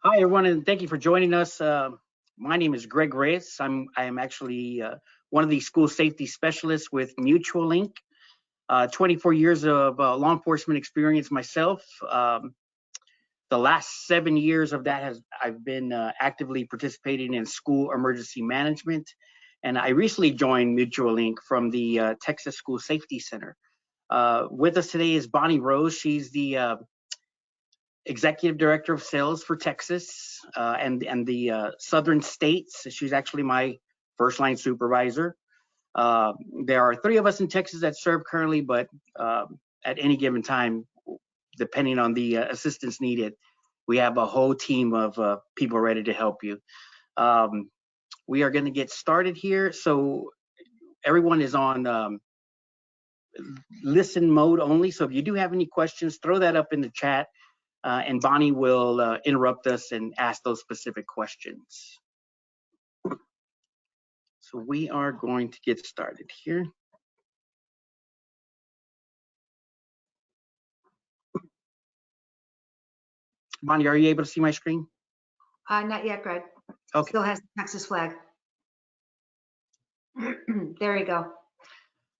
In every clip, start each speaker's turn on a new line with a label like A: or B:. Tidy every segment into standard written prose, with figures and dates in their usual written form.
A: Hi, everyone, and thank you for joining us. My name is Greg Reyes. I am actually one of the school safety specialists with Mutual Link. 24 years of law enforcement experience myself. The last 7 years of that I've been actively participating in school emergency management, and I recently joined Mutual Link from the Texas School Safety Center. With us today is Bonnie Rose. She's the Executive Director of Sales for Texas and the Southern states. She's actually my first line supervisor. There are 3 of us in Texas that serve currently, but at any given time, depending on the assistance needed, we have a whole team of people ready to help you. We are going to get started here. So everyone is on listen mode only. So if you do have any questions, throw that up in the chat. And Bonnie will interrupt us and ask those specific questions. So we are going to get started here. Bonnie, are you able to see my screen?
B: Not yet, Greg.
A: Okay.
B: Still has the Texas flag. There you go.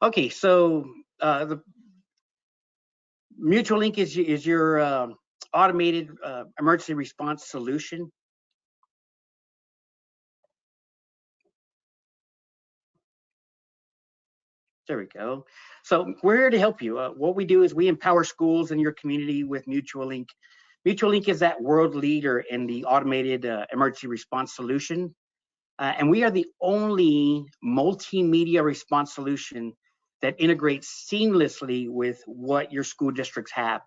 A: Okay, so the Mutual Link is your automated emergency response solution. There we go. So we're here to help you. What we do is we empower schools in your community with Mutual Link. Mutual Link is that world leader in the automated emergency response solution. And we are the only multimedia response solution that integrates seamlessly with what your school districts have.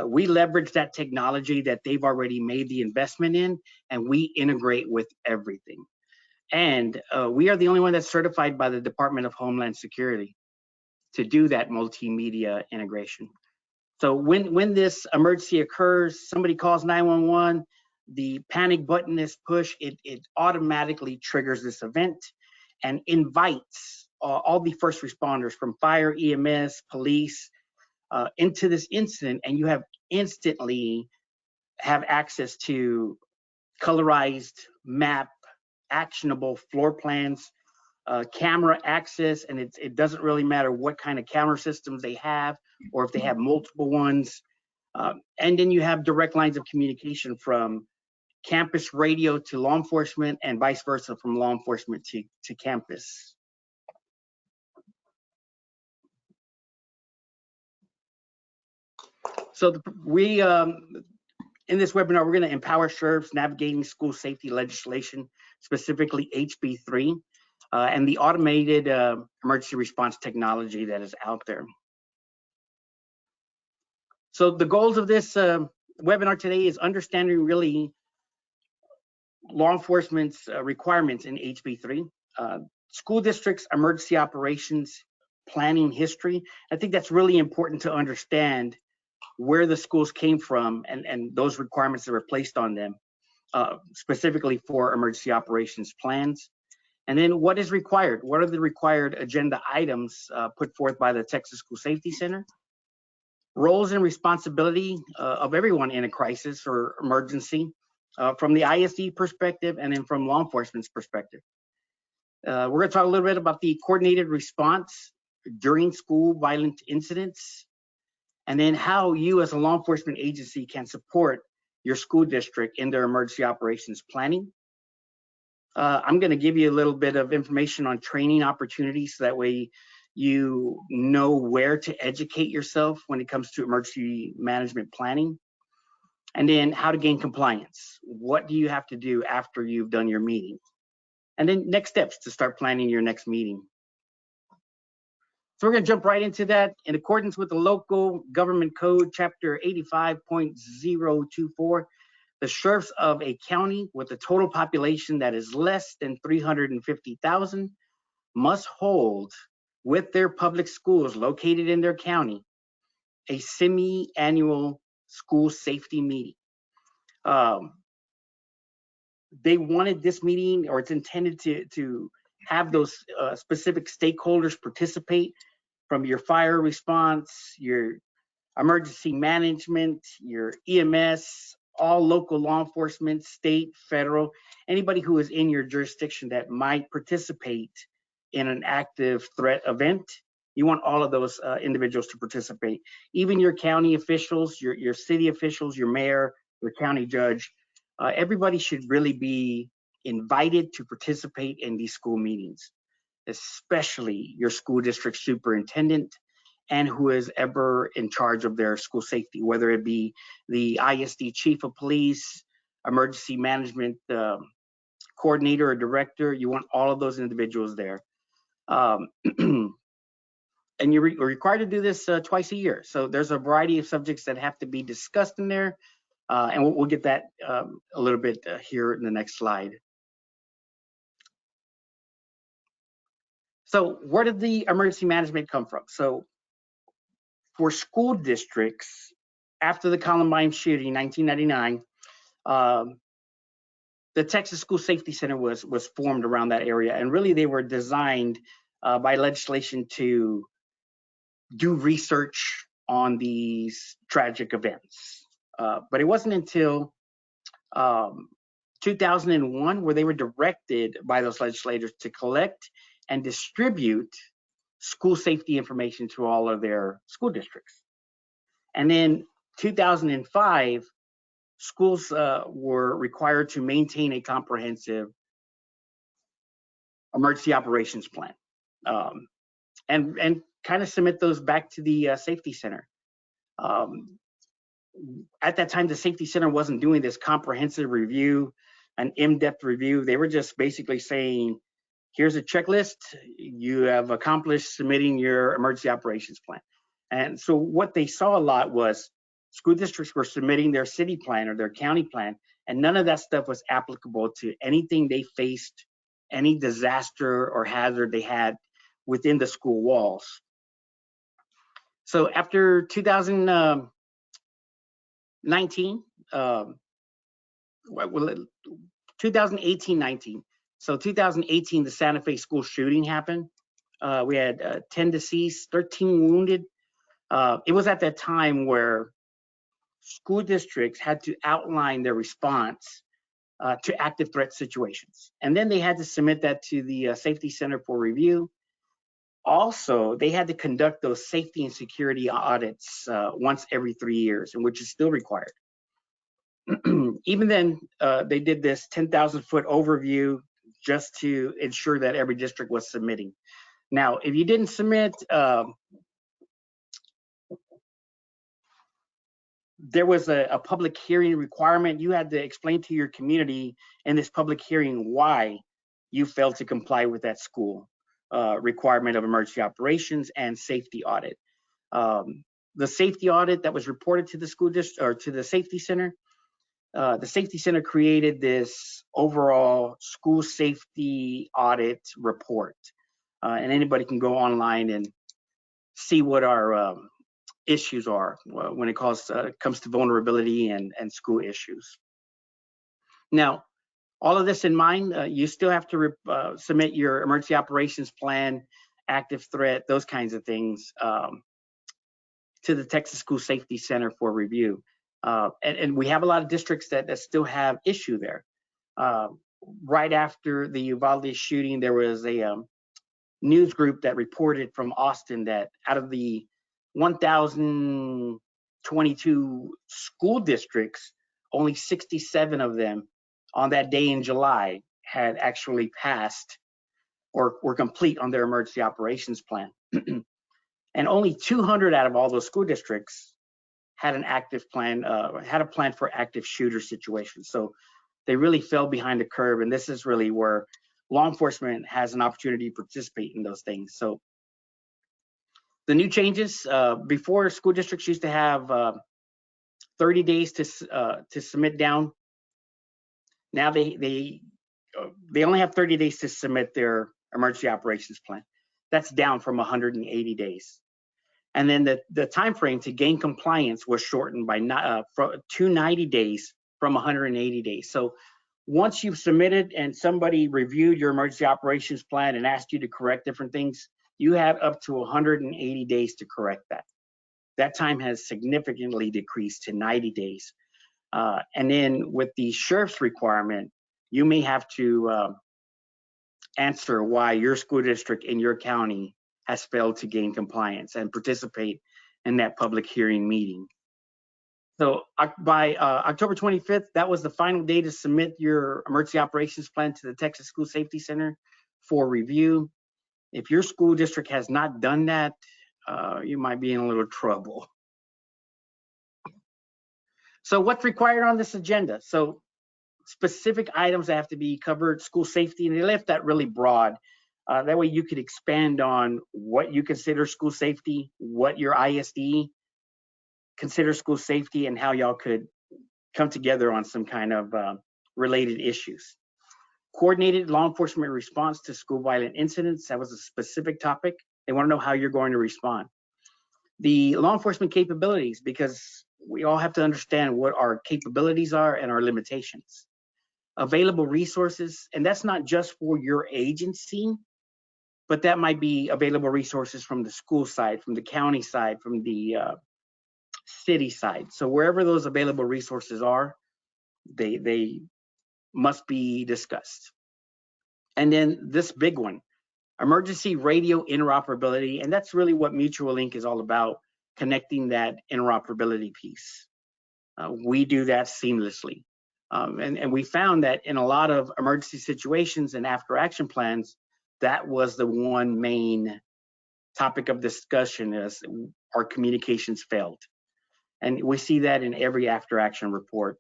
A: We leverage that technology that they've already made the investment in, and we integrate with everything. And we are the only one that's certified by the Department of Homeland Security to do that multimedia integration. So when this emergency occurs, somebody calls 911, the panic button is pushed, it automatically triggers this event and invites all the first responders from fire, EMS, police into this incident, and you have instantly have access to colorized map, actionable floor plans, camera access, and it doesn't really matter what kind of camera systems they have or if they have multiple ones. And then you have direct lines of communication from campus radio to law enforcement and vice versa from law enforcement to campus. So in this webinar, we're going to empower sheriffs navigating school safety legislation, specifically HB3, and the automated emergency response technology that is out there. So the goals of this webinar today is understanding really law enforcement's requirements in HB3, school districts, emergency operations, planning history. I think that's really important to understand where the schools came from and those requirements that were placed on them, specifically for emergency operations plans. And then what is required? What are the required agenda items put forth by the Texas School Safety Center? Roles and responsibility of everyone in a crisis or emergency from the ISD perspective and then from law enforcement's perspective. We're going to talk a little bit about the coordinated response during school violent incidents, and then how you as a law enforcement agency can support your school district in their emergency operations planning. I'm going to give you a little bit of information on training opportunities so that way you know where to educate yourself when it comes to emergency management planning. And then how to gain compliance. What do you have to do after you've done your meeting? And then next steps to start planning your next meeting. So we're going to jump right into that. In accordance with the local government code, chapter 85.024, the sheriffs of a county with a total population that is less than 350,000 must hold with their public schools located in their county a semi-annual school safety meeting. They wanted this meeting, or it's intended to have those specific stakeholders participate, from your fire response, your emergency management, your EMS, all local law enforcement, state, federal, anybody who is in your jurisdiction that might participate in an active threat event. You want all of those individuals to participate. Even your county officials, your city officials, your mayor, your county judge, everybody should really be invited to participate in these school meetings, especially your school district superintendent and who is ever in charge of their school safety, whether it be the ISD chief of police, emergency management coordinator or director. You want all of those individuals there. And you're required to do this twice a year. So there's a variety of subjects that have to be discussed in there. And we'll get that a little bit here in the next slide. So where did the emergency management come from? So for school districts, after the Columbine shooting in 1999, the Texas School Safety Center was formed around that area. And really they were designed by legislation to do research on these tragic events. But it wasn't until 2001 where they were directed by those legislators to collect and distribute school safety information to all of their school districts. And then 2005, schools were required to maintain a comprehensive emergency operations plan and kind of submit those back to the safety center. At that time, the safety center wasn't doing this comprehensive review, an in-depth review. They were just basically saying, here's a checklist. You have accomplished submitting your emergency operations plan. And so what they saw a lot was school districts were submitting their city plan or their county plan, and none of that stuff was applicable to anything they faced, any disaster or hazard they had within the school walls. So after 2019, 2018-19. So 2018, the Santa Fe school shooting happened. We had 10 deceased, 13 wounded. It was at that time where school districts had to outline their response to active threat situations. And then they had to submit that to the Safety Center for review. Also, they had to conduct those safety and security audits once every 3 years, and which is still required. Even then, they did this 10,000-foot overview just to ensure that every district was submitting. Now, if you didn't submit, there was a public hearing requirement. You had to explain to your community in this public hearing why you failed to comply with that school requirement of emergency operations and safety audit. The safety audit that was reported to the school district or to the safety center created this overall school safety audit report. And anybody can go online and see what our issues are when it comes to vulnerability and school issues. Now, all of this in mind, you still have to submit your emergency operations plan, active threat, those kinds of things to the Texas School Safety Center for review. And we have a lot of districts that still have issue there. Right after the Uvalde shooting, there was a news group that reported from Austin that out of the 1,022 school districts, only 67 of them on that day in July had actually passed or were complete on their emergency operations plan. And only 200 out of all those school districts had an active plan, had a plan for active shooter situations. So they really fell behind the curve. And this is really where law enforcement has an opportunity to participate in those things. So the new changes, before school districts used to have 30 days to submit down. Now they only have 30 days to submit their emergency operations plan. That's down from 180 days. And then the time frame to gain compliance was shortened by 290 days from 180 days. So once you've submitted and somebody reviewed your emergency operations plan and asked you to correct different things, you have up to 180 days to correct that. That time has significantly decreased to 90 days. And then with the sheriff's requirement, you may have to answer why your school district in your county has failed to gain compliance and participate in that public hearing meeting. So by October 25th, that was the final day to submit your emergency operations plan to the Texas School Safety Center for review. If your school district has not done that, you might be in a little trouble. So what's required on this agenda? So specific items that have to be covered, school safety, and they left that really broad. That way you could expand on what you consider school safety, what your ISD considers school safety, and how y'all could come together on some kind of related issues. Coordinated law enforcement response to school violent incidents. That was a specific topic. They want to know how you're going to respond. The law enforcement capabilities, because we all have to understand what our capabilities are and our limitations. Available resources, and that's not just for your agency, but that might be available resources from the school side, from the county side, from the city side. So wherever those available resources are, they must be discussed. And then this big one, emergency radio interoperability, and that's really what Mutual Link is all about, connecting that interoperability piece. We do that seamlessly. And we found that in a lot of emergency situations and after action plans, that was the one main topic of discussion is our communications failed. And we see that in every after action report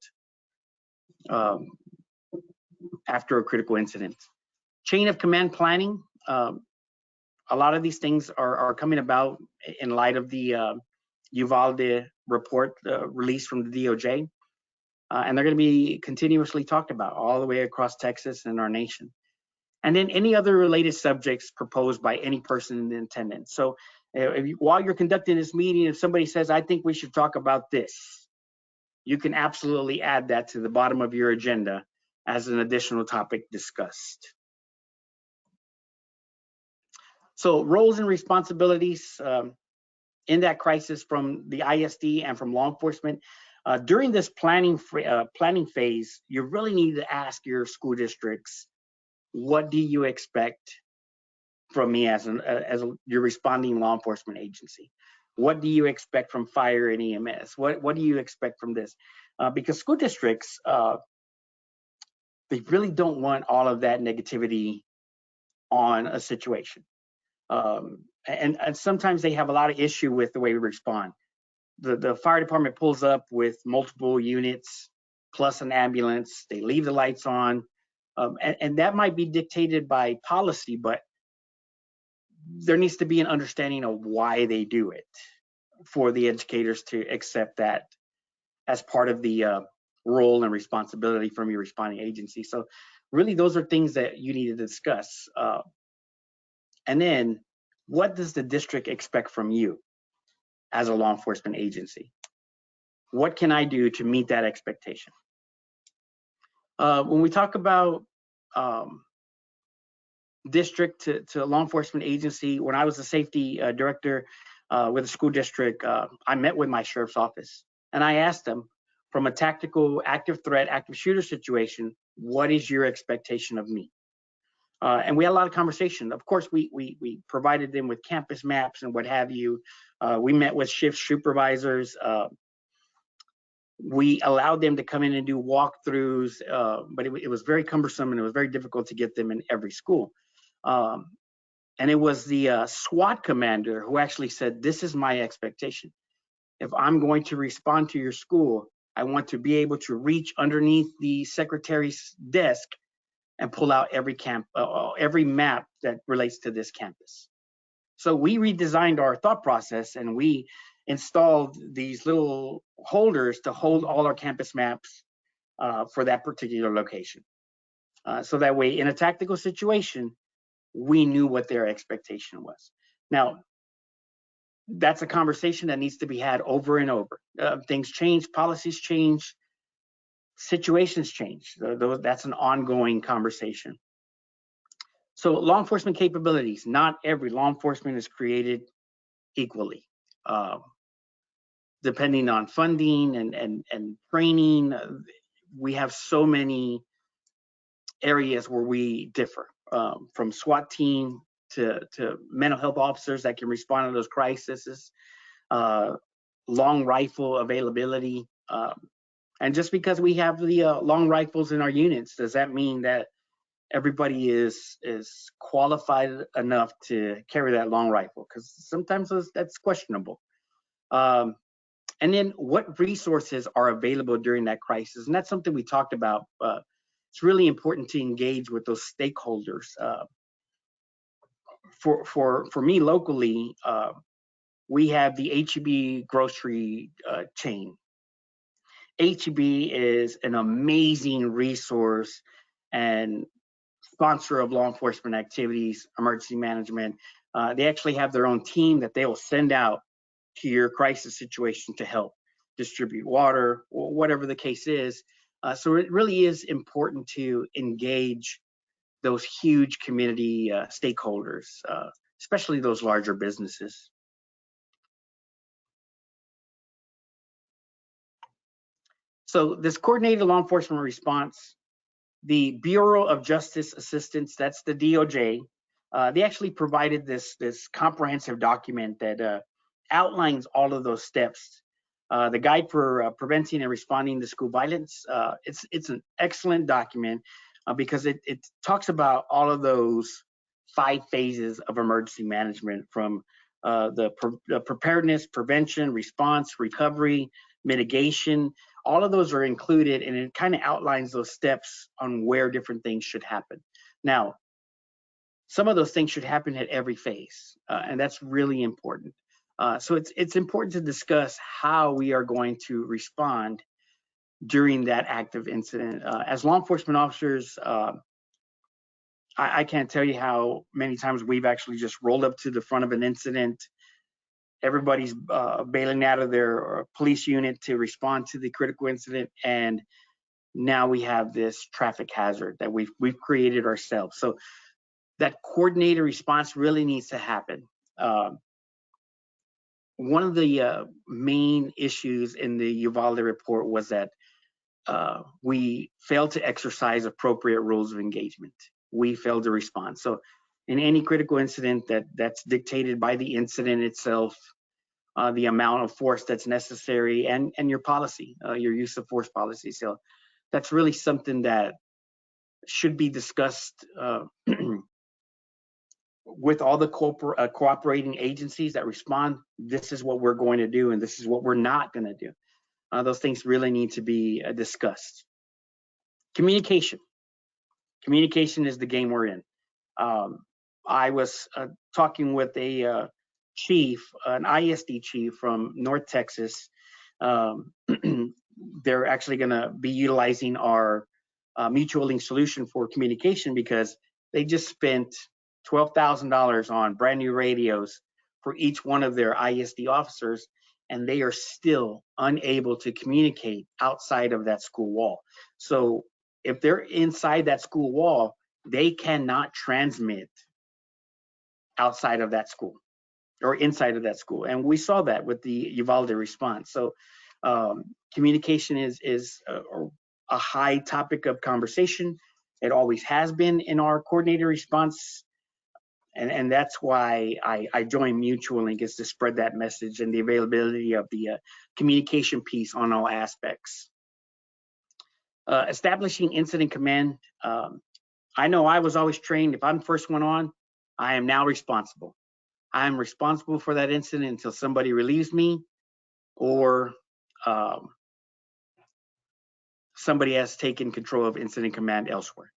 A: after a critical incident. Chain of command planning. A lot of these things are coming about in light of the Uvalde report released from the DOJ. And they're going to be continuously talked about all the way across Texas and our nation. And then any other related subjects proposed by any person in attendance. So while you're conducting this meeting, if somebody says, I think we should talk about this, you can absolutely add that to the bottom of your agenda as an additional topic discussed. So roles and responsibilities in that crisis from the ISD and from law enforcement. During this planning phase, you really need to ask your school districts, what do you expect from me as your responding law enforcement agency? What do you expect from fire and EMS? What do you expect from this? Because school districts, they really don't want all of that negativity on a situation. And sometimes they have a lot of issue with the way we respond. The fire department pulls up with multiple units plus an ambulance. They leave the lights on. And that might be dictated by policy, but there needs to be an understanding of why they do it for the educators to accept that as part of the role and responsibility from your responding agency. So really, those are things that you need to discuss. And then, what does the district expect from you as a law enforcement agency? What can I do to meet that expectation? When we talk about district to law enforcement agency, when I was a safety director with a school district, I met with my sheriff's office and I asked them, from a tactical active threat, active shooter situation, what is your expectation of me? And we had a lot of conversation. Of course, we provided them with campus maps and what have you. We met with shift supervisors. We allowed them to come in and do walkthroughs, but it was very cumbersome and it was very difficult to get them in every school. And it was the SWAT commander who actually said, this is my expectation. If I'm going to respond to your school, I want to be able to reach underneath the secretary's desk and pull out every map that relates to this campus. So we redesigned our thought process and we installed these little holders to hold all our campus maps for that particular location. So that way, in a tactical situation, we knew what their expectation was. Now, that's a conversation that needs to be had over and over. Things change, policies change, situations change. That's an ongoing conversation. So law enforcement capabilities, not every law enforcement is created equally. depending on funding and training, we have so many areas where we differ, from SWAT team to mental health officers that can respond to those crises, long rifle availability. And just because we have the long rifles in our units, does that mean that everybody is qualified enough to carry that long rifle? Because sometimes that's questionable. And then what resources are available during that crisis? And that's something we talked about. It's really important to engage with those stakeholders. For me locally, we have the HB grocery chain. HB is an amazing resource and sponsor of law enforcement activities, emergency management. They actually have their own team that they will send out to your crisis situation to help distribute water, or whatever the case is. So it really is important to engage those huge community stakeholders, especially those larger businesses. So this coordinated law enforcement response, the Bureau of Justice Assistance, that's the DOJ, they actually provided this comprehensive document that outlines all of those steps. The Guide for Preventing and Responding to School Violence, it's an excellent document because it talks about all of those 5 phases of emergency management, from the preparedness, prevention, response, recovery, mitigation. All of those are included, and it kind of outlines those steps on where different things should happen. Now, some of those things should happen at every phase, and that's really important. So it's important to discuss how we are going to respond during that active incident. As law enforcement officers, I can't tell you how many times we've actually just rolled up to the front of an incident. Everybody's bailing out of their police unit to respond to the critical incident, and now we have this traffic hazard that we've created ourselves. So that coordinated response really needs to happen. One of the main issues in the Uvalde report was that we failed to exercise appropriate rules of engagement. We failed to respond. So in any critical incident that's dictated by the incident itself, the amount of force that's necessary, and your policy, your use of force policy. So that's really something that should be discussed with all the cooperating agencies that respond. This is what we're going to do, and this is what we're not going to do. Those things really need to be discussed. Communication. Communication is the game we're in. I was talking with a chief, an ISD chief from North Texas. They're actually going to be utilizing our mutual link solution for communication because they just spent $12,000 on brand new radios for each one of their ISD officers, and they are still unable to communicate outside of that school wall. So if they're inside that school wall, they cannot transmit outside of that school or inside of that school. And we saw that with the Uvalde response. So communication is a high topic of conversation. It always has been in our coordinated response. And that's why I joined Mutual Link, is to spread that message and the availability of the communication piece on all aspects. Establishing incident command. I know I was always trained, if I'm the first one on, I am now responsible. I'm responsible for that incident until somebody relieves me or somebody has taken control of incident command elsewhere.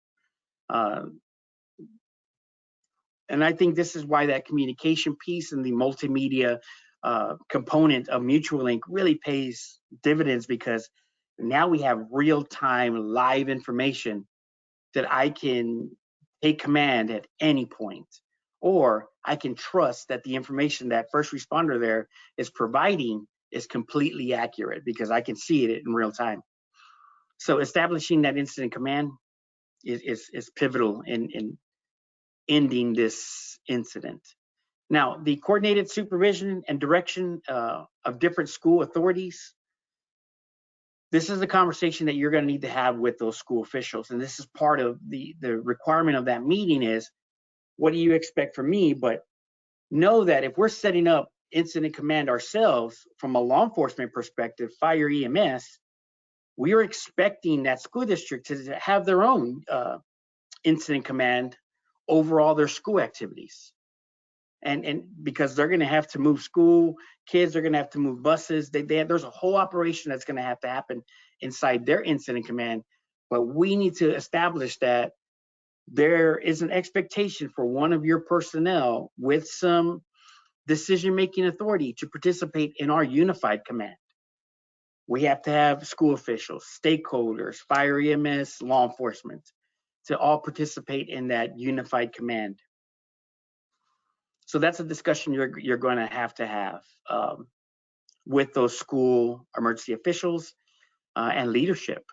A: And I think this is why that communication piece and the multimedia component of Mutual Link really pays dividends, because now we have real-time live information that I can take command at any point, or I can trust that the information that first responder there is providing is completely accurate because I can see it in real time. So establishing that incident command is pivotal in ending this incident. Now, the coordinated supervision and direction of different school authorities, this is the conversation that you're going to need to have with those school officials. And this is part of the requirement of that meeting is, what do you expect from me? But know that if we're setting up incident command ourselves from a law enforcement perspective, fire, EMS, we are expecting that school district to have their own incident command over all their school activities. And because they're going to have to move school kids, they're going to have to move buses. There's a whole operation that's going to have to happen inside their incident command. But we need to establish that there is an expectation for one of your personnel with some decision-making authority to participate in our unified command. We have to have school officials, stakeholders, fire, EMS, law enforcement to all participate in that unified command. So that's a discussion you're going to have with those school emergency officials and leadership,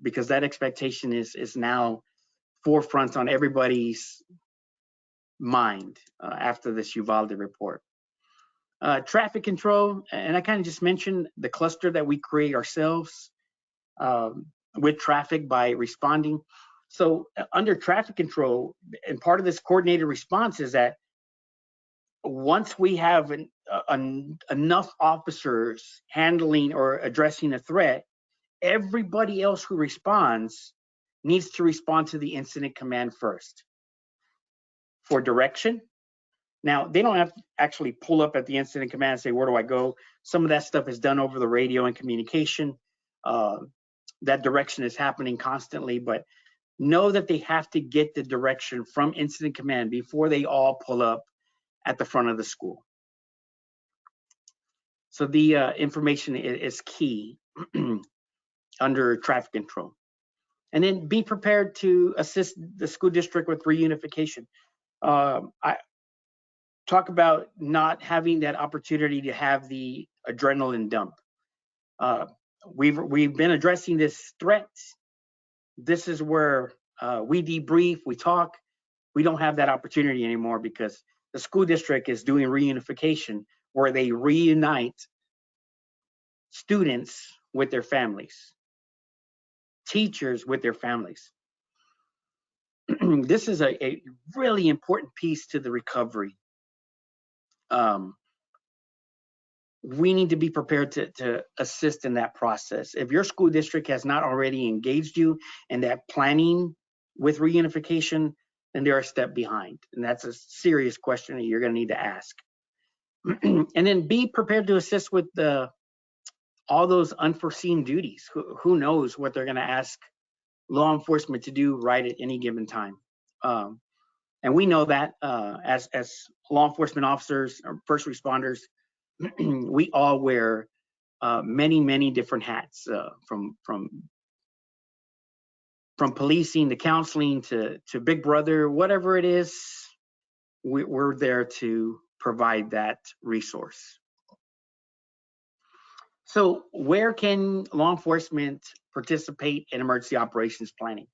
A: because that expectation is now forefront on everybody's mind after this Uvalde report. Traffic control, and I kind of just mentioned the cluster that we create ourselves with traffic by responding. So under traffic control, and part of this coordinated response is that once we have enough officers handling or addressing a threat, everybody else who responds needs to respond to the incident command first for direction. Now, they don't have to actually pull up at the incident command and say, where do I go? Some of that stuff is done over the radio and communication. That direction is happening constantly, but know that they have to get the direction from incident command before they all pull up at the front of the school. So the information is key under traffic control. And then be prepared to assist the school district with reunification. I talk about not having that opportunity to have the adrenaline dump. We've been addressing this threat. This is where we debrief, we talk. We don't have that opportunity anymore because the school district is doing reunification where they reunite students with their families, teachers with their families. This is a really important piece to the recovery. We need to be prepared to assist in that process. If your school district has not already engaged you in that planning with reunification, then they're a step behind. And that's a serious question that you're going to need to ask. And then be prepared to assist with all those unforeseen duties. Who knows what they're going to ask law enforcement to do right at any given time. And we know that as law enforcement officers or first responders, we all wear many different hats, from policing to counseling to Big Brother, whatever it is, we're there to provide that resource. So where can law enforcement participate in emergency operations planning?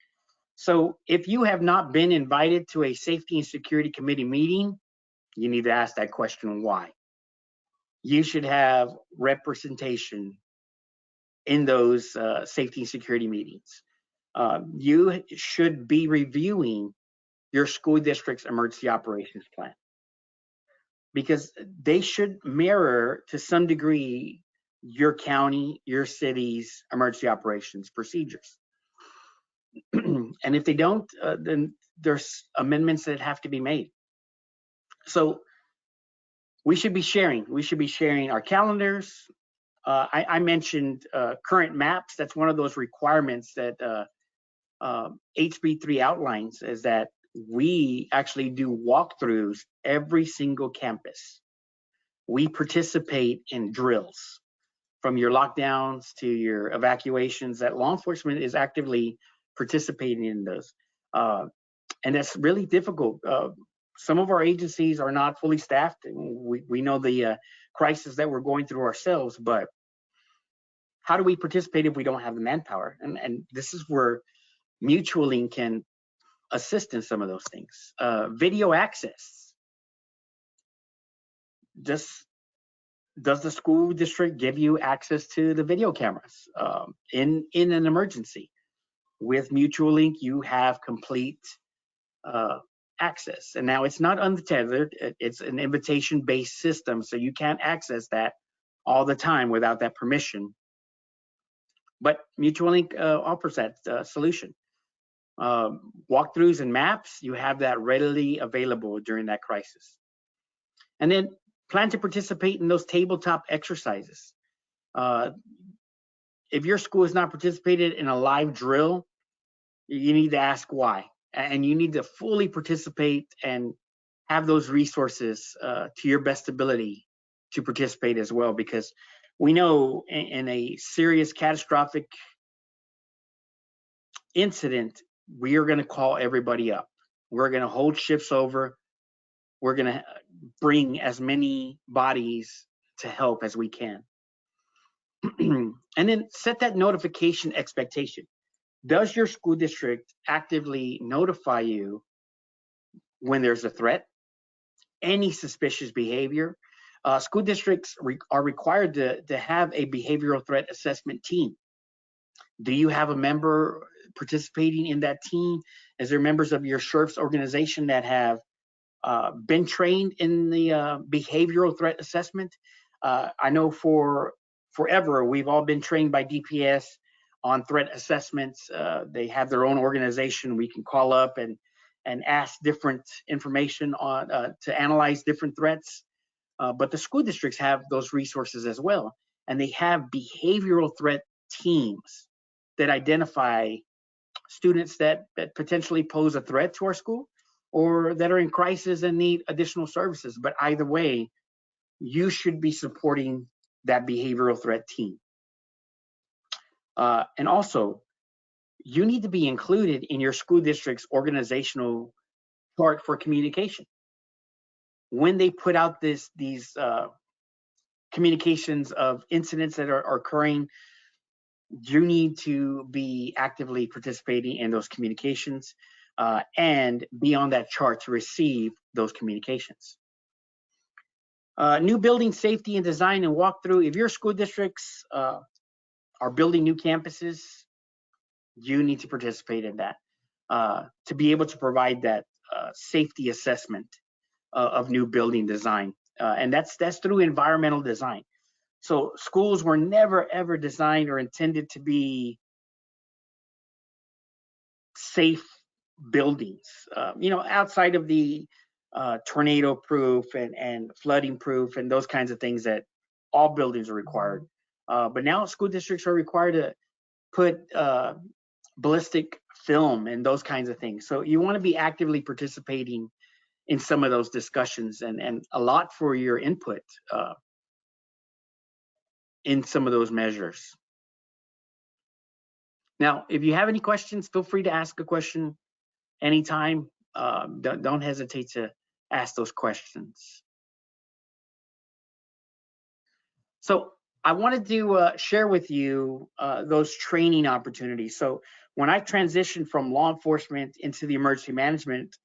A: So if you have not been invited to a safety and security committee meeting, you need to ask that question, why? You should have representation in those safety and security meetings. You should be reviewing your school district's emergency operations plan because they should mirror to some degree your county, your city's emergency operations procedures. And if they don't, then there's amendments that have to be made. So we should be sharing our calendars. I mentioned current maps. That's one of those requirements that HB3 outlines, is that we actually do walkthroughs every single campus. We participate in drills, from your lockdowns to your evacuations, that law enforcement is actively participating in those. And that's really difficult. Some of our agencies are not fully staffed. We know the crisis that we're going through ourselves, but how do we participate if we don't have the manpower? And this is where Mutualing can assist in some of those things. Video access. does the school district give you access to the video cameras in an emergency? With Mutual Link, you have complete access. And now it's not untethered, it's an invitation-based system, so you can't access that all the time without that permission. But Mutual Link offers that solution. Walkthroughs and maps, you have that readily available during that crisis. And then plan to participate in those tabletop exercises. If your school has not participated in a live drill, you need to ask why. And you need to fully participate and have those resources to your best ability to participate as well, because we know in a serious catastrophic incident, we are going to call everybody up. We're going to hold shifts over. We're going to bring as many bodies to help as we can. And then set that notification expectation. Does your school district actively notify you when there's a threat, any suspicious behavior? School districts are required to have a behavioral threat assessment team. Do you have a member participating in that team? Is there members of your SHRF's organization that have been trained in the behavioral threat assessment? I know forever we've all been trained by DPS on threat assessments. They have their own organization. We can call up and ask different information on to analyze different threats. But the school districts have those resources as well, and they have behavioral threat teams that identify students that potentially pose a threat to our school or that are in crisis and need additional services. But either way, you should be supporting that behavioral threat team. And also, you need to be included in your school district's organizational chart for communication. When they put out these communications of incidents that are occurring, you need to be actively participating in those communications and be on that chart to receive those communications. New building safety and design and walkthrough. If your school districts are building new campuses, you need to participate in that to be able to provide that safety assessment of new building design. And that's through environmental design. So schools were never, ever designed or intended to be safe buildings, outside of the tornado proof and flooding proof and those kinds of things that all buildings are required. But now school districts are required to put ballistic film and those kinds of things. So you want to be actively participating in some of those discussions and a lot for your input in some of those measures. Now, if you have any questions, feel free to ask a question anytime. Don't hesitate to ask those questions. So I wanted to share with you those training opportunities. So when I transitioned from law enforcement into the emergency management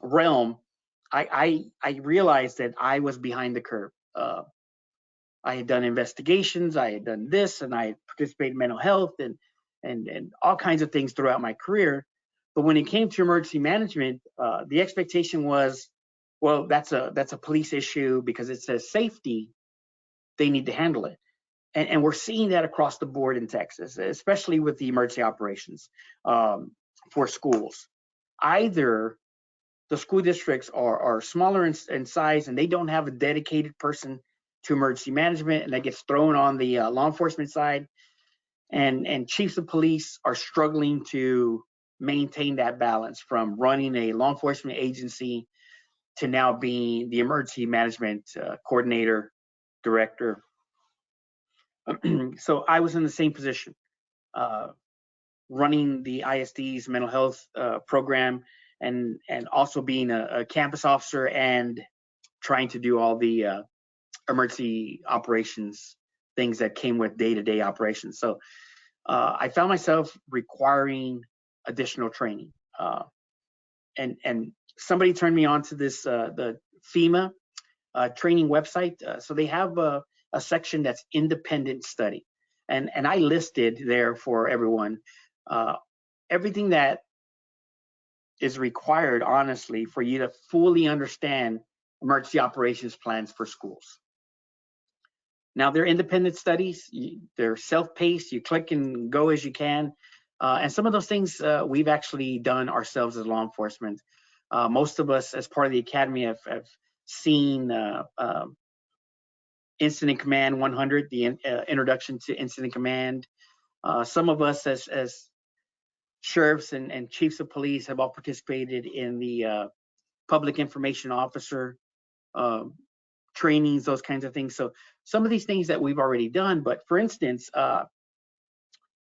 A: realm, I realized that I was behind the curve. I had done investigations, I had done this, and I participated in mental health and all kinds of things throughout my career. But when it came to emergency management, the expectation was, well, that's a police issue because it says safety. They need to handle it. And we're seeing that across the board in Texas, especially with the emergency operations for schools. Either the school districts are smaller in size and they don't have a dedicated person to emergency management, and that gets thrown on the law enforcement side, and chiefs of police are struggling to maintain that balance from running a law enforcement agency to now being the emergency management coordinator, director. So I was in the same position, running the ISD's mental health program and also being a campus officer and trying to do all the emergency operations things that came with day-to-day operations. So I found myself requiring additional training. And somebody turned me on to this, the FEMA training website. So they have a section that's independent study. And I listed there for everyone everything that is required, honestly, for you to fully understand emergency operations plans for schools. Now, they're independent studies. They're self-paced. You click and go as you can. And some of those things we've actually done ourselves as law enforcement. Most of us, as part of the academy, have seen Incident Command 100, the introduction to Incident Command. Some of us, as sheriffs and chiefs of police, have all participated in the public information officer trainings, those kinds of things. So some of these things that we've already done, but for instance,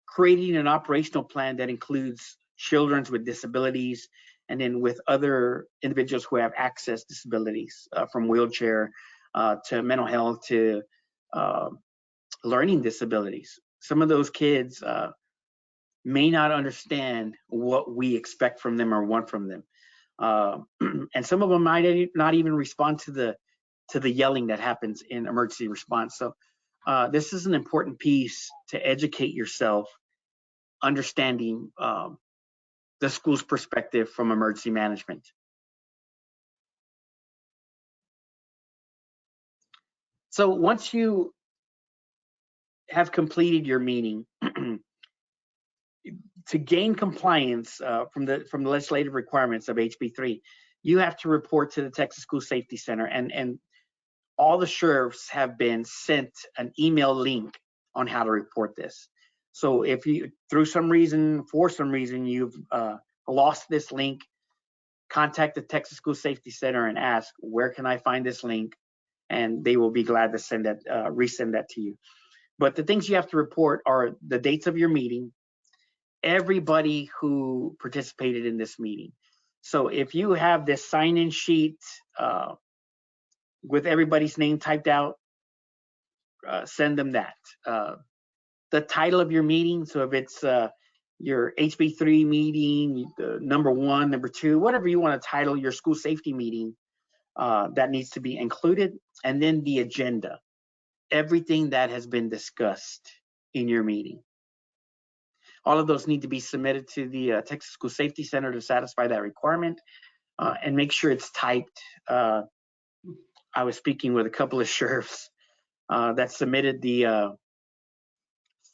A: creating an operational plan that includes children with disabilities, and then with other individuals who have access disabilities, from wheelchair to mental health to learning disabilities. Some of those kids may not understand what we expect from them or want from them. And some of them might not even respond to the yelling that happens in emergency response. So this is an important piece to educate yourself, understanding the school's perspective from emergency management. So once you have completed your meeting, to gain compliance from the legislative requirements of HB3, you have to report to the Texas School Safety Center, and all the sheriffs have been sent an email link on how to report this. So if you, for some reason, you've lost this link, contact the Texas School Safety Center and ask, where can I find this link? And they will be glad to send that, resend that to you. But the things you have to report are the dates of your meeting, everybody who participated in this meeting. So if you have this sign-in sheet with everybody's name typed out, send them that. The title of your meeting, so if it's your HB3 meeting, number 1, number 2, whatever you want to title your school safety meeting, that needs to be included. And then the agenda, everything that has been discussed in your meeting. All of those need to be submitted to the Texas School Safety Center to satisfy that requirement, and make sure it's typed. I was speaking with a couple of sheriffs that submitted the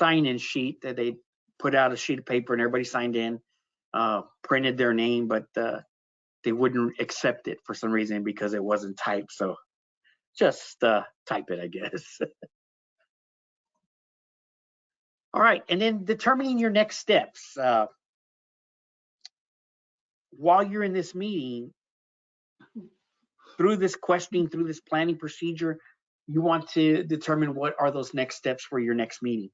A: sign-in sheet, that they put out a sheet of paper and everybody signed in, printed their name, but they wouldn't accept it for some reason because it wasn't typed. So just type it, I guess. All right, and then determining your next steps. While you're in this meeting, through this questioning, through this planning procedure, you want to determine what are those next steps for your next meeting.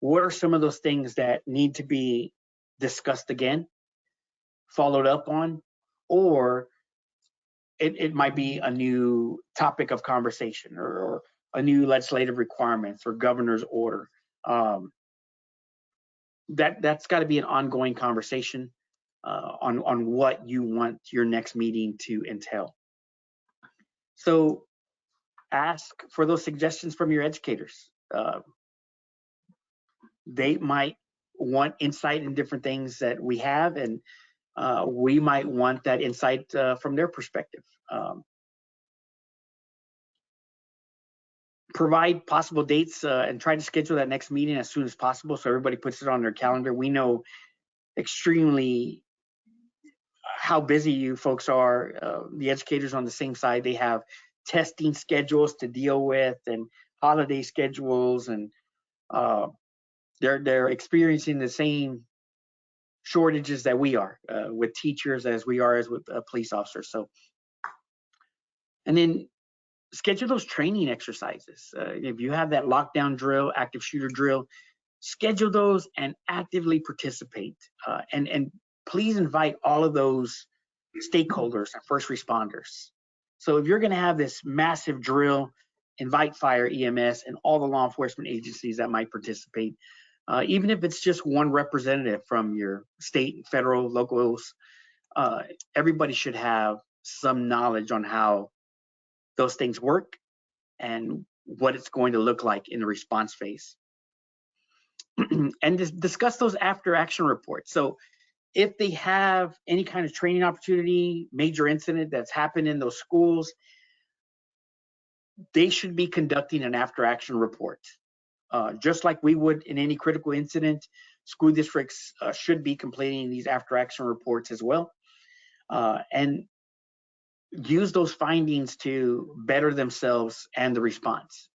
A: What are some of those things that need to be discussed again, followed up on, or it might be a new topic of conversation, or a new legislative requirements or governor's order. That's got to be an ongoing conversation on what you want your next meeting to entail. So ask for those suggestions from your educators. They might want insight in different things that we have, and we might want that insight from their perspective. Provide possible dates and try to schedule that next meeting as soon as possible so everybody puts it on their calendar. We know extremely how busy you folks are. The educators on the same side, they have testing schedules to deal with and holiday schedules, and they're experiencing the same shortages that we are with teachers as we are as with police officers. So, and then schedule those training exercises. If you have that lockdown drill, active shooter drill, schedule those and actively participate. And please invite all of those stakeholders and first responders. So if you're going to have this massive drill, invite fire, EMS, and all the law enforcement agencies that might participate. Even if it's just one representative from your state, federal, locals, everybody should have some knowledge on how those things work and what it's going to look like in the response phase. And discuss those after action reports. So if they have any kind of training opportunity, major incident that's happened in those schools, they should be conducting an after action report. Just like we would in any critical incident, school districts should be completing these after action reports as well, and use those findings to better themselves and the response.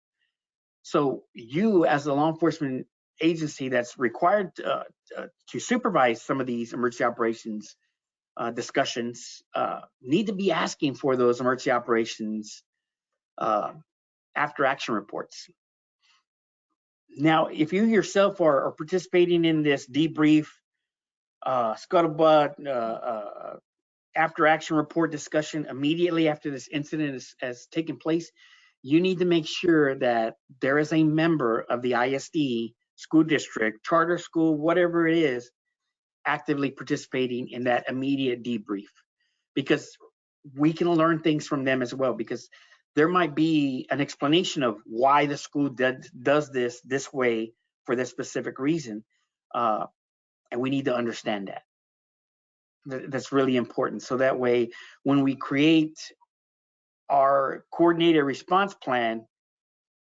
A: So you, as a law enforcement agency that's required to supervise some of these emergency operations discussions, need to be asking for those emergency operations after action reports. Now, if you yourself are participating in this debrief, scuttlebutt, after action report discussion immediately after this incident has taken place, you need to make sure that there is a member of the ISD, school district, charter school, whatever it is, actively participating in that immediate debrief, because we can learn things from them as well, because there might be an explanation of why the school does this way for this specific reason, and we need to understand that. That's really important. So that way, when we create our coordinated response plan,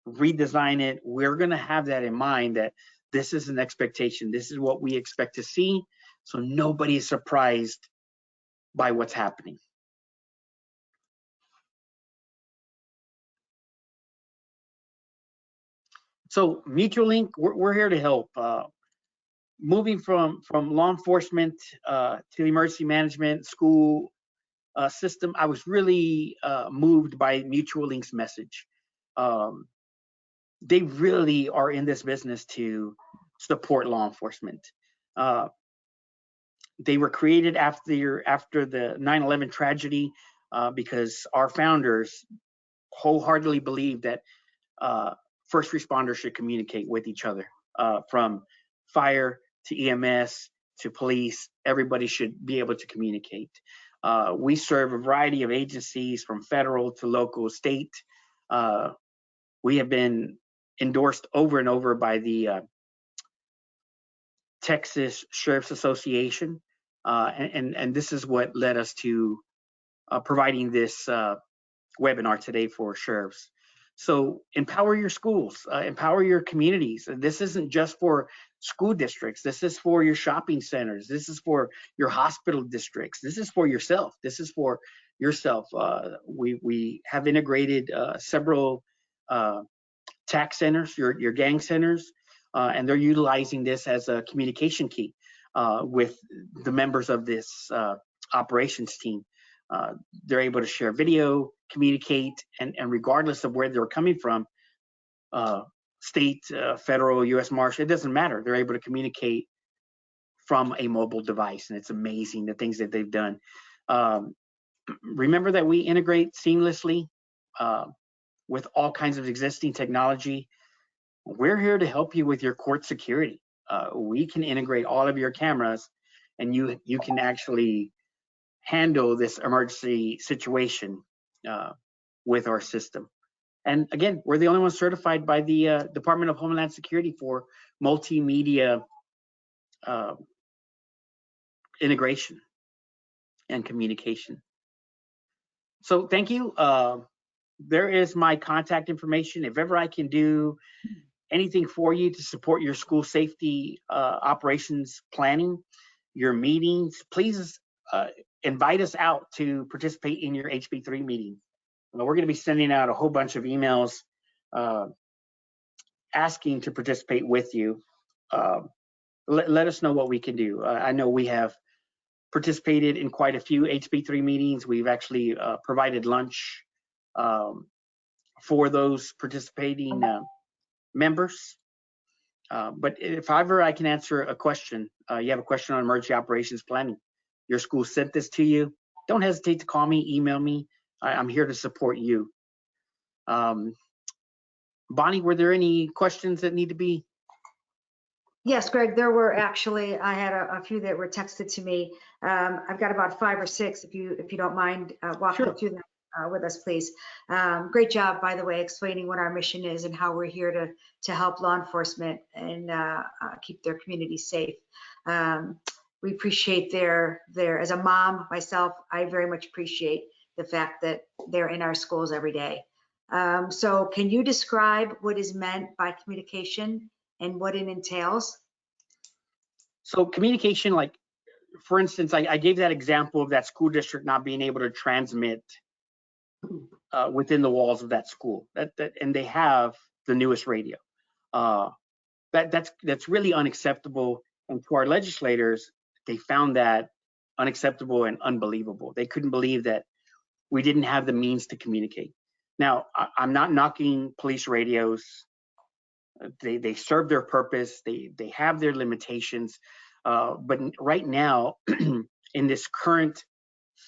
A: redesign it, we're going to have that in mind, that this is an expectation. This is what we expect to see. So nobody is surprised by what's happening. So Mutual Link, we're here to help. Moving from law enforcement to the emergency management school system, I was really moved by Mutual Link's message. They really are in this business to support law enforcement. They were created after the 9/11 tragedy because our founders wholeheartedly believed that first responders should communicate with each other, from fire to EMS to police. Everybody should be able to communicate. We serve a variety of agencies from federal to local, state. We have been endorsed over and over by the Texas Sheriff's Association, and this is what led us to providing this webinar today for sheriffs. So empower your schools, empower your communities. This isn't just for school districts. This is for your shopping centers. This is for your hospital districts. This is for yourself. This is for yourself. We have integrated several TAC centers, your gang centers, and they're utilizing this as a communication key with the members of this operations team. They're able to share video, communicate, and regardless of where they're coming from, state, federal, U.S. Marshal, it doesn't matter. They're able to communicate from a mobile device, and it's amazing the things that they've done. Remember that we integrate seamlessly with all kinds of existing technology. We're here to help you with your court security. We can integrate all of your cameras, and you can actually handle this emergency situation with our system. And again, we're the only ones certified by the Department of Homeland Security for multimedia integration and communication. So thank you. There is my contact information. If ever I can do anything for you to support your school safety operations planning, your meetings, please invite us out to participate in your HB3 meeting. We're going to be sending out a whole bunch of emails asking to participate with you. Let us know what we can do. I know we have participated in quite a few HB3 meetings. We've actually provided lunch for those participating members. But if ever I can answer a question, you have a question on emergency operations planning, your school sent this to you, don't hesitate to call me, email me. I'm here to support you. Bonnie, were there any questions that need to be?
B: Yes, Greg, there were actually, I had a few that were texted to me. I've got about 5 or 6 if you don't mind walking through them. with us, please. Great job, by the way, explaining what our mission is and how we're here to help law enforcement and keep their communities safe. We appreciate their, as a mom myself, I very much appreciate the fact that they're in our schools every day. So can you describe what is meant by communication and what it entails?
A: So communication, like, for instance, I gave that example of that school district not being able to transmit within the walls of that school. And they have the newest radio. That's really unacceptable. And to our legislators, they found that unacceptable and unbelievable. They couldn't believe that we didn't have the means to communicate. Now, I'm not knocking police radios. They serve their purpose. They have their limitations. But right now, in this current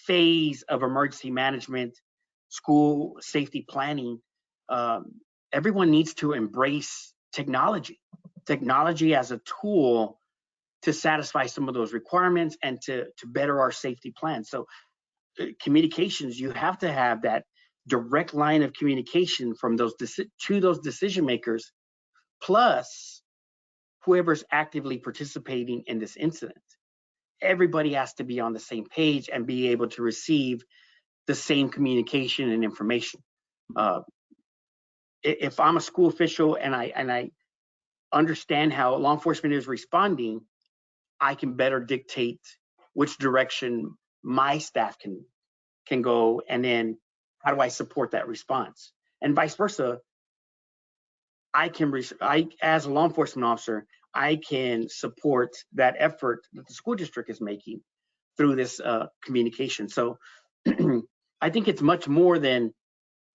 A: phase of emergency management, school safety planning, everyone needs to embrace technology as a tool to satisfy some of those requirements and to better our safety plan. So communications, you have to have that direct line of communication from those to those decision makers, plus whoever's actively participating in this incident. Everybody has to be on the same page and be able to receive the same communication and information. If I'm a school official and I understand how law enforcement is responding, I can better dictate which direction my staff can go, and then how do I support that response, and vice versa. I as a law enforcement officer, I can support that effort that the school district is making through this communication. So I think it's much more than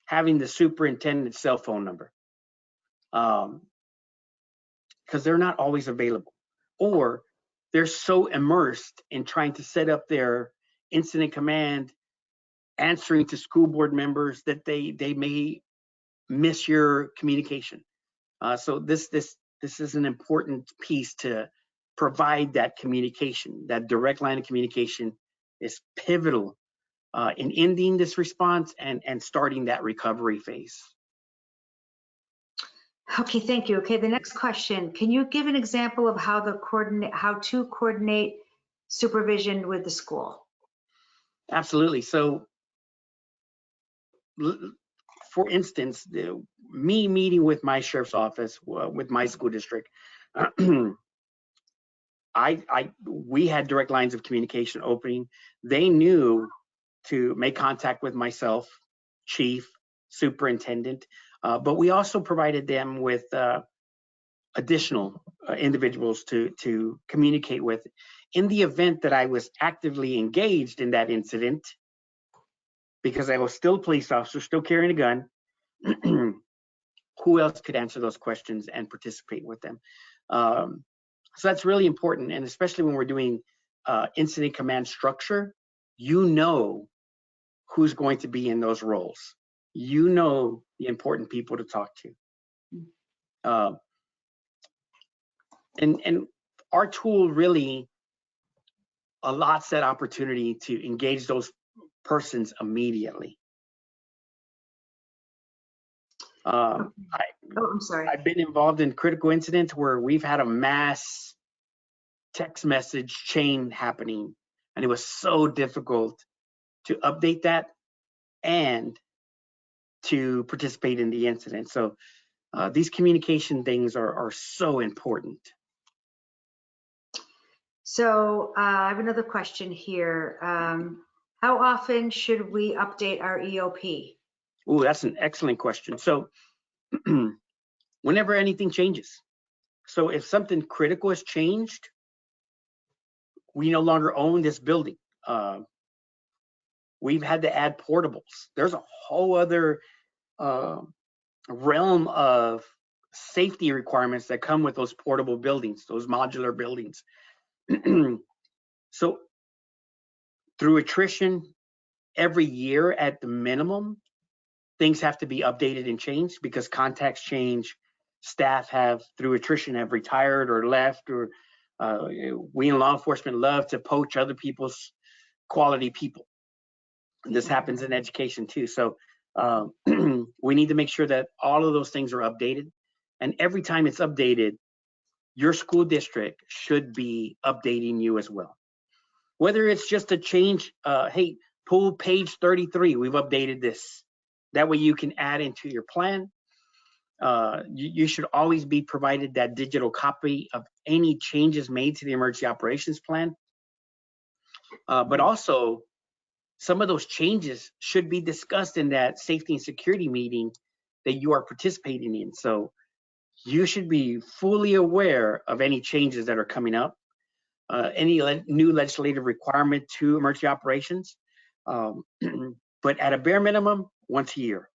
A: having the superintendent's cell phone number, because they're not always available, or they're so immersed in trying to set up their incident command, answering to school board members, that they may miss your communication. So this is an important piece to provide that communication. That direct line of communication is pivotal in ending this response and starting that recovery phase.
B: Okay, thank you. Okay, the next question. Can you give an example of how to coordinate supervision with the school?
A: Absolutely. So, for instance, me meeting with my sheriff's office, with my school district, we had direct lines of communication opening. They knew to make contact with myself, chief, superintendent, but we also provided them with additional individuals to communicate with in the event that I was actively engaged in that incident, because I was still a police officer, still carrying a gun. Who else could answer those questions and participate with them? So that's really important, and especially when we're doing incident command structure, you know who's going to be in those roles. You know the important people to talk to. And our tool really allots that opportunity to engage those persons immediately.
B: I'm sorry.
A: I've been involved in critical incidents where we've had a mass text message chain happening, and it was so difficult to update that and to participate in the incident. So these communication things are so important.
B: So I have another question here. How often should we update our EOP?
A: Oh, that's an excellent question. So whenever anything changes. So if something critical has changed, we no longer own this building. We've had to add portables. There's a whole other realm of safety requirements that come with those portable buildings, those modular buildings. So through attrition, every year at the minimum, things have to be updated and changed because contacts change. Staff have, through attrition, have retired or left, or we in law enforcement love to poach other people's quality people. This happens in education too. So we need to make sure that all of those things are updated. And every time it's updated, your school district should be updating you as well. Whether it's just a change, hey, pull page 33, we've updated this. That way you can add into your plan. You should always be provided that digital copy of any changes made to the emergency operations plan. But also, some of those changes should be discussed in that safety and security meeting that you are participating in. So you should be fully aware of any changes that are coming up, any new legislative requirement to emergency operations, but at a bare minimum, once a year.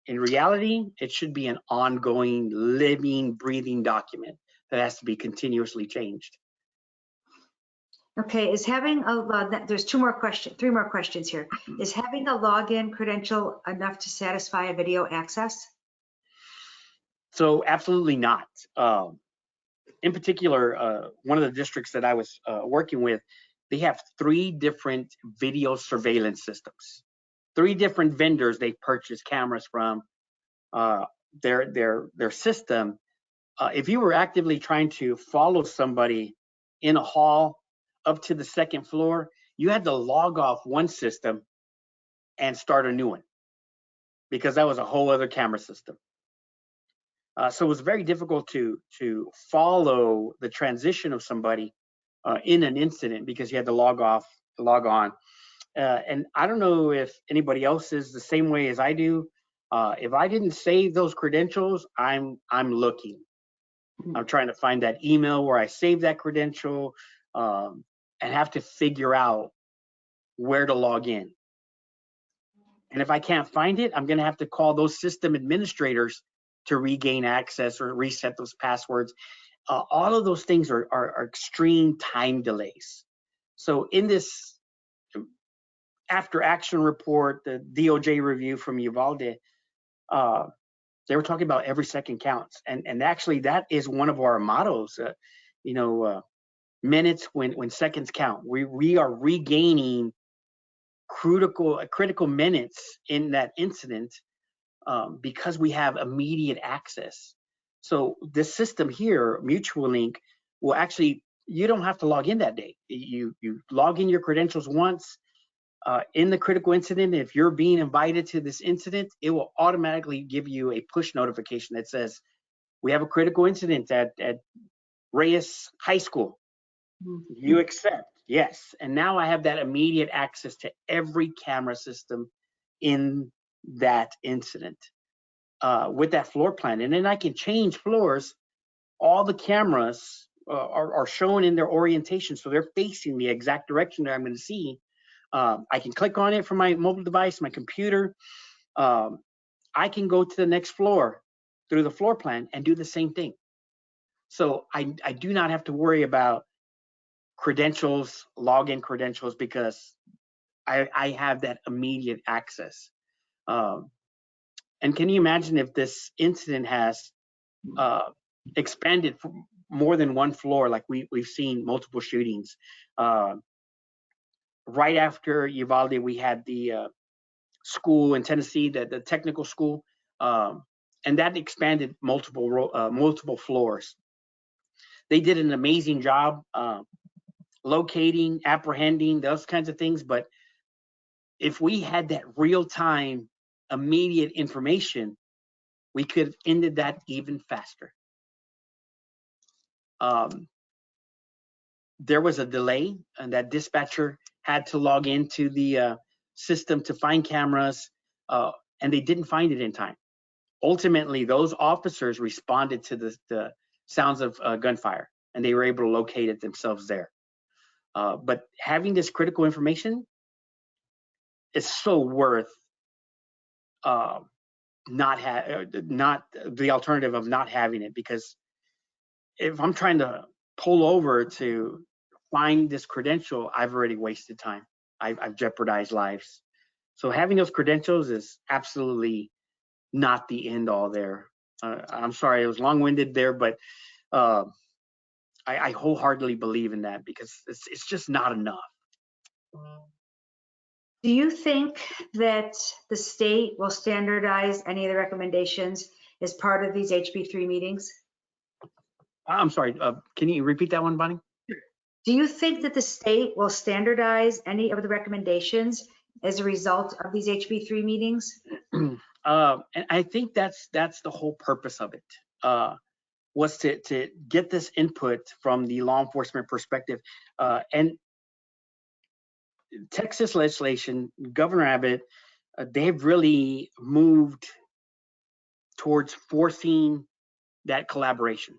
A: In reality, it should be an ongoing, living, breathing document that has to be continuously changed.
B: Okay, is having there's three more questions here. Is having a login credential enough to satisfy a video access?
A: So absolutely not. In particular, one of the districts that I was working with, they have 3 different video surveillance systems, 3 different vendors they purchase cameras from. Their system, if you were actively trying to follow somebody in a hall up to the 2nd floor, you had to log off one system and start a new one because that was a whole other camera system. So it was very difficult to follow the transition of somebody in an incident because you had to log on. And I don't know if anybody else is the same way as I do. If I didn't save those credentials, I'm looking. I'm trying to find that email where I saved that credential, and have to figure out where to log in. And if I can't find it, I'm going to have to call those system administrators to regain access or reset those passwords. All of those things are extreme time delays. So in this after action report, the DOJ review from Uvalde, they were talking about every second counts. And actually that is one of our mottos, minutes when seconds count. We are regaining critical minutes in that incident because we have immediate access. So this system here, Mutual Link, will actually, you don't have to log in that day. You log in your credentials once. In the critical incident, if you're being invited to this incident, it will automatically give you a push notification that says, we have a critical incident at Reyes High School. You accept? Yes. And now I have that immediate access to every camera system in that incident with that floor plan. And then I can change floors. All the cameras are shown in their orientation. So they're facing the exact direction that I'm going to see. I can click on it from my mobile device, my computer. I can go to the next floor through the floor plan and do the same thing. So I do not have to worry about credentials, login credentials, because I have that immediate access. And can you imagine if this incident has expanded for more than one floor, like we've seen multiple shootings? Right after Uvalde, we had the school in Tennessee, the technical school, and that expanded multiple floors. They did an amazing job locating, apprehending, those kinds of things. But if we had that real-time, immediate information, we could have ended that even faster. There was a delay, and that dispatcher had to log into the system to find cameras, and they didn't find it in time. Ultimately, those officers responded to the sounds of gunfire, and they were able to locate it themselves there. But having this critical information is so worth not the alternative of not having it, because if I'm trying to pull over to find this credential, I've already wasted time. I've jeopardized lives. So having those credentials is absolutely not the end all there. I'm sorry, it was long-winded there, but I wholeheartedly believe in that, because it's just not enough.
B: Do you think that the state will standardize any of the recommendations as part of these HB3 meetings?
A: I'm sorry, can you repeat that one, Bonnie?
B: Do you think that the state will standardize any of the recommendations as a result of these HB3 meetings?
A: And I think that's the whole purpose of it, was to get this input from the law enforcement perspective. And Texas legislation, Governor Abbott, they've really moved towards forcing that collaboration.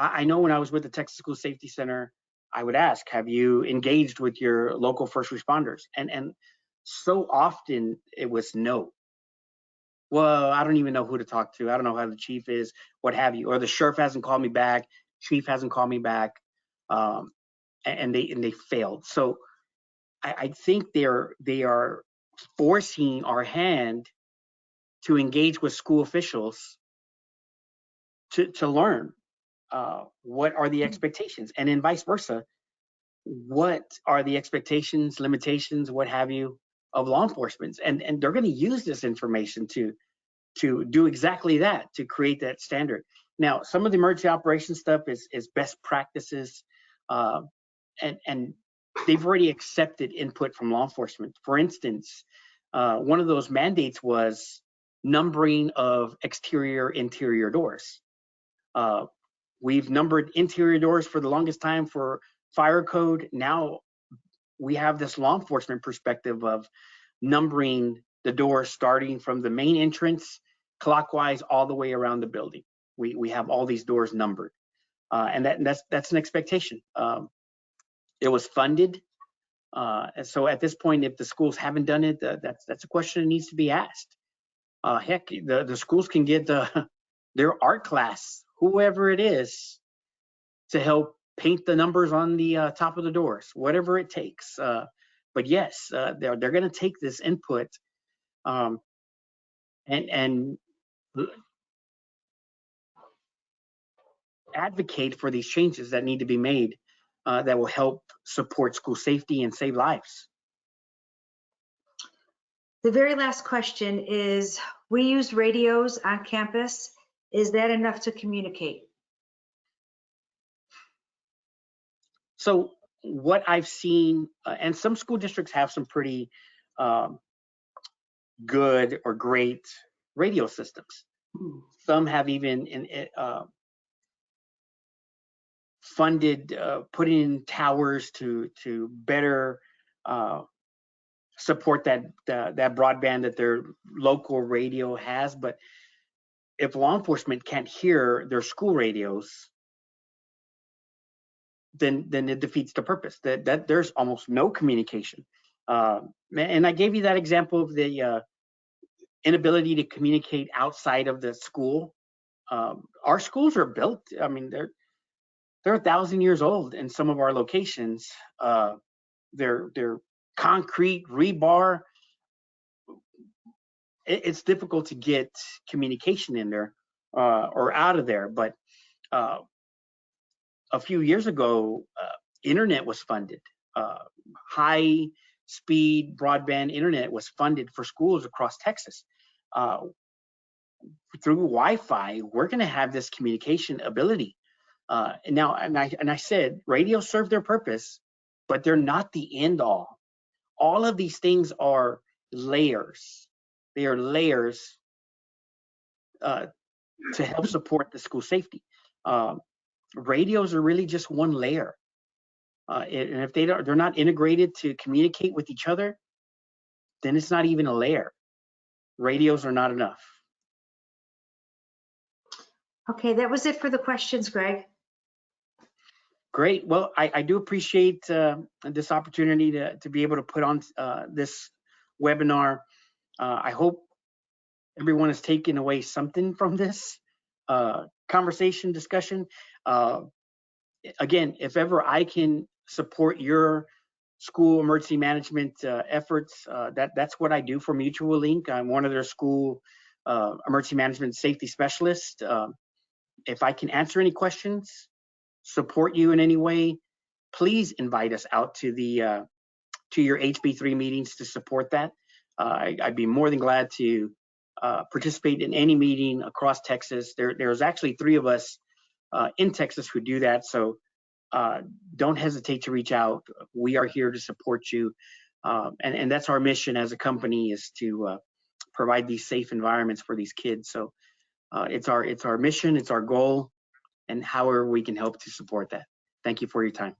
A: I know when I was with the Texas School Safety Center, I would ask, have you engaged with your local first responders? And so often it was no. Well, I don't even know who to talk to. I don't know how the chief is, what have you, or the sheriff hasn't called me back, chief hasn't called me back, and they failed. So I think they are forcing our hand to engage with school officials to learn what are the expectations, and then vice versa. What are the expectations, limitations, what have you, of law enforcement? And they're going to use this information to do exactly that, to create that standard. Now, some of the emergency operations stuff is best practices, and they've already accepted input from law enforcement. For instance, one of those mandates was numbering of exterior, interior doors. We've numbered interior doors for the longest time for fire code. Now we have this law enforcement perspective of numbering the doors starting from the main entrance clockwise all the way around the building. We have all these doors numbered, and that's an expectation. It was funded, and so at this point, if the schools haven't done it, that's a question that needs to be asked. Heck, the schools can get their art class, whoever it is, to help paint the numbers on the top of the doors, whatever it takes. But yes, they're going to take this input and advocate for these changes that need to be made that will help support school safety and save lives.
B: The very last question is, we use radios on campus. Is that enough to communicate?
A: So what I've seen, and some school districts have some pretty good or great radio systems. Some have even funded putting in towers to better support that broadband that their local radio has. But if law enforcement can't hear their school radios, then it defeats the purpose. That there's almost no communication. And I gave you that example of the inability to communicate outside of the school. Our schools are built. I mean, they're 1,000 years old in some of our locations. They're concrete, rebar. It's difficult to get communication in there or out of there. But a few years ago, internet was funded. High speed broadband internet was funded for schools across Texas. Through Wi-Fi, we're going to have this communication ability. And I said, radios serve their purpose, but they're not the end all. All of these things are layers. They are layers to help support the school safety. Radios are really just one layer. And if they're not integrated to communicate with each other, then it's not even a layer. Radios are not enough.
B: Okay, that was it for the questions, Greg.
A: Great. Well, I do appreciate this opportunity to be able to put on this webinar. I hope everyone has taken away something from this conversation, discussion. Again, if ever I can support your school emergency management efforts, that's what I do for Mutual Link. I'm one of their school emergency management safety specialists. If I can answer any questions, support you in any way, please invite us out to the to your HB3 meetings to support that. I'd be more than glad to participate in any meeting across Texas. There's actually 3 of us in Texas who do that, so don't hesitate to reach out. We are here to support you, and that's our mission as a company, is to provide these safe environments for these kids. So it's our mission, it's our goal, and however we can help to support that. Thank you for your time.